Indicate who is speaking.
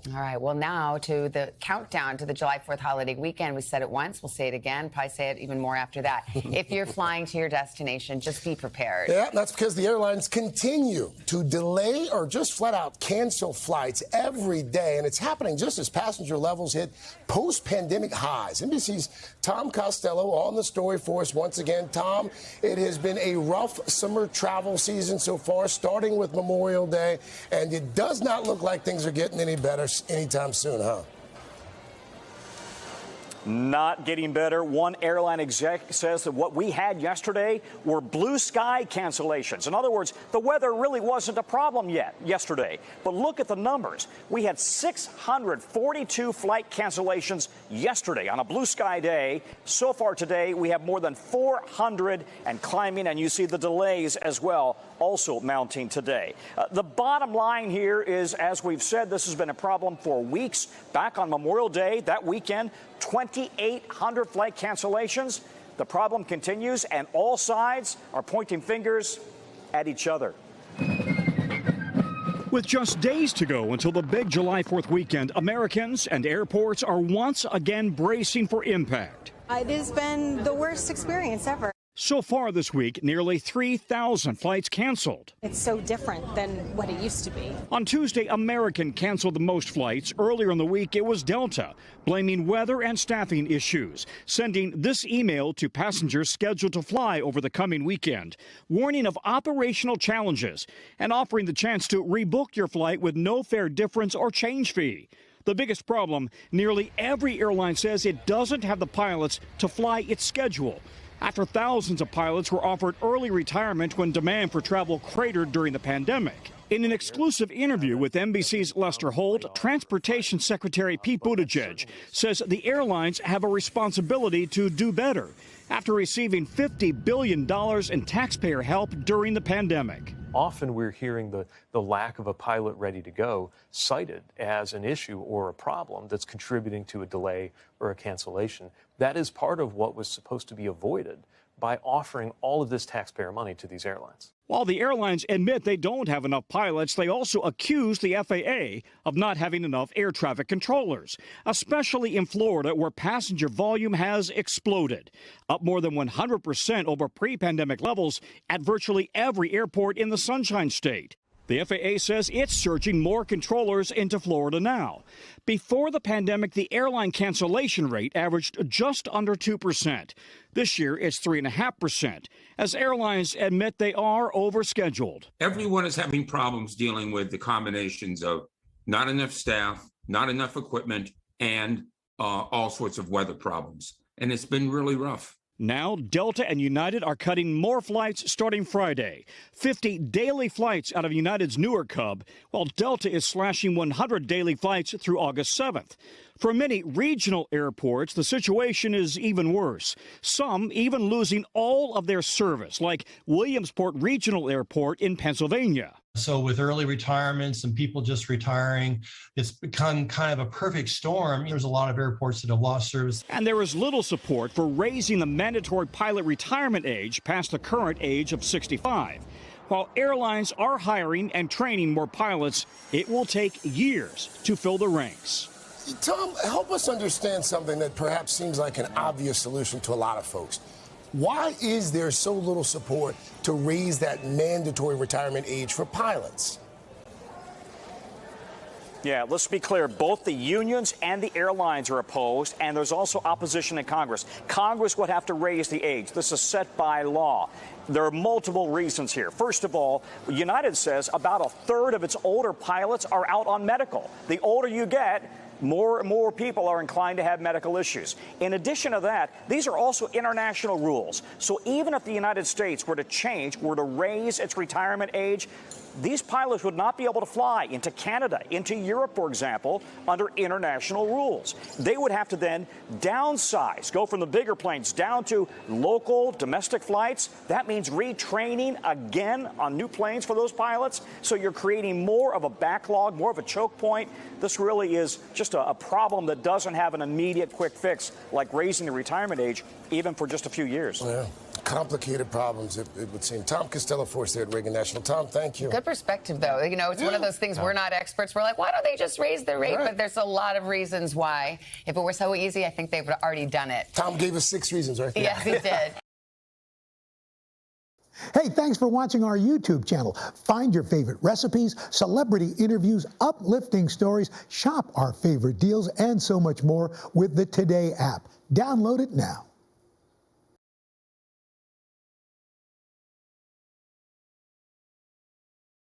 Speaker 1: All right. Well, now to the countdown to the July 4th holiday weekend. We said it once. We'll say it again. Probably say it even more after that. If you're flying to your destination, just be prepared.
Speaker 2: Yeah, that's because the airlines continue to delay or just flat out cancel flights every day. And it's happening just as passenger levels hit post-pandemic highs. NBC's Tom Costello on the story for us once again. Tom, it has been a rough summer travel season so far, starting with Memorial Day. And it does not look like things are getting any better anytime soon, huh?
Speaker 3: Not getting better. One airline exec says that what we had yesterday were blue sky cancellations. In other words, the weather really wasn't a problem yesterday. But look at the numbers. We had 642 flight cancellations yesterday on a blue sky day. So far today, we have more than 400 and climbing, and you see the delays as well also mounting today. The bottom line here is, as we've said, this has been a problem for weeks. Back on Memorial Day, that weekend, 2,800 flight cancellations. The problem continues, and all sides are pointing fingers at each other.
Speaker 4: With just days to go until the big July 4th weekend, Americans and airports are once again bracing for impact.
Speaker 5: It has been the worst experience ever.
Speaker 4: So far this week, nearly 3,000 flights canceled.
Speaker 5: It's so different than what it used to be.
Speaker 4: On Tuesday, American canceled the most flights. Earlier in the week, it was Delta, blaming weather and staffing issues, sending this email to passengers scheduled to fly over the coming weekend, warning of operational challenges and offering the chance to rebook your flight with no fare difference or change fee. The biggest problem, nearly every airline says it doesn't have the pilots to fly its schedule, after thousands of pilots were offered early retirement when demand for travel cratered during the pandemic. In an exclusive interview with NBC's Lester Holt, Transportation Secretary Pete Buttigieg says the airlines have a responsibility to do better after receiving $50 billion in taxpayer help during the pandemic.
Speaker 6: Often we're hearing the lack of a pilot ready to go cited as an issue or a problem that's contributing to a delay or a cancellation. That is part of what was supposed to be avoided by offering all of this taxpayer money to these airlines.
Speaker 4: While the airlines admit they don't have enough pilots, they also accuse the FAA of not having enough air traffic controllers, especially in Florida, where passenger volume has exploded, up more than 100% over pre-pandemic levels at virtually every airport in the Sunshine State. The FAA says it's surging more controllers into Florida now. Before the pandemic, the airline cancellation rate averaged just under 2%. This year, it's 3.5%, as airlines admit they are overscheduled.
Speaker 7: Everyone is having problems dealing with the combinations of not enough staff, not enough equipment, and all sorts of weather problems. And it's been really rough.
Speaker 4: Now, Delta and United are cutting more flights starting Friday. 50 daily flights out of United's Newark hub, while Delta is slashing 100 daily flights through August 7th. For many regional airports, the situation is even worse. Some even losing all of their service, like Williamsport Regional Airport in Pennsylvania.
Speaker 8: So with early retirements and people just retiring, it's become kind of a perfect storm. There's a lot of airports that have lost service.
Speaker 4: And there is little support for raising the mandatory pilot retirement age past the current age of 65. While airlines are hiring and training more pilots, it will take years to fill the ranks.
Speaker 2: Tom, help us understand something that perhaps seems like an obvious solution to a lot of folks. Why is there so little support to raise that mandatory retirement age for pilots?
Speaker 3: Yeah, let's be clear. Both the unions and the airlines are opposed, and there's also opposition in Congress. Congress would have to raise the age. This is set by law. There are multiple reasons here. First of all, United says about a third of its older pilots are out on medical. The older you get, more and more people are inclined to have medical issues. In addition to that, these are also international rules. So even if the United States were to raise its retirement age, these pilots would not be able to fly into Canada, into Europe, for example, under international rules. They would have to then downsize, go from the bigger planes down to local domestic flights. That means retraining again on new planes for those pilots. So you're creating more of a backlog, more of a choke point. This really is just a problem that doesn't have an immediate quick fix, like raising the retirement age, even for just a few years.
Speaker 2: Yeah. complicated problems, it would seem. Tom Costello, force there at Reagan National. Tom, thank you.
Speaker 1: Good perspective, though. You know, it's one of those things, we're not experts. We're like, why don't they just raise the rate?
Speaker 2: Right.
Speaker 1: But there's a lot of reasons why. If it were so easy, I think they would have already done it.
Speaker 2: Tom gave us 6 reasons right there.
Speaker 1: Yes, he did.
Speaker 9: Hey, thanks for watching our YouTube channel. Find your favorite recipes, celebrity interviews, uplifting stories, shop our favorite deals, and so much more with the Today app. Download it now.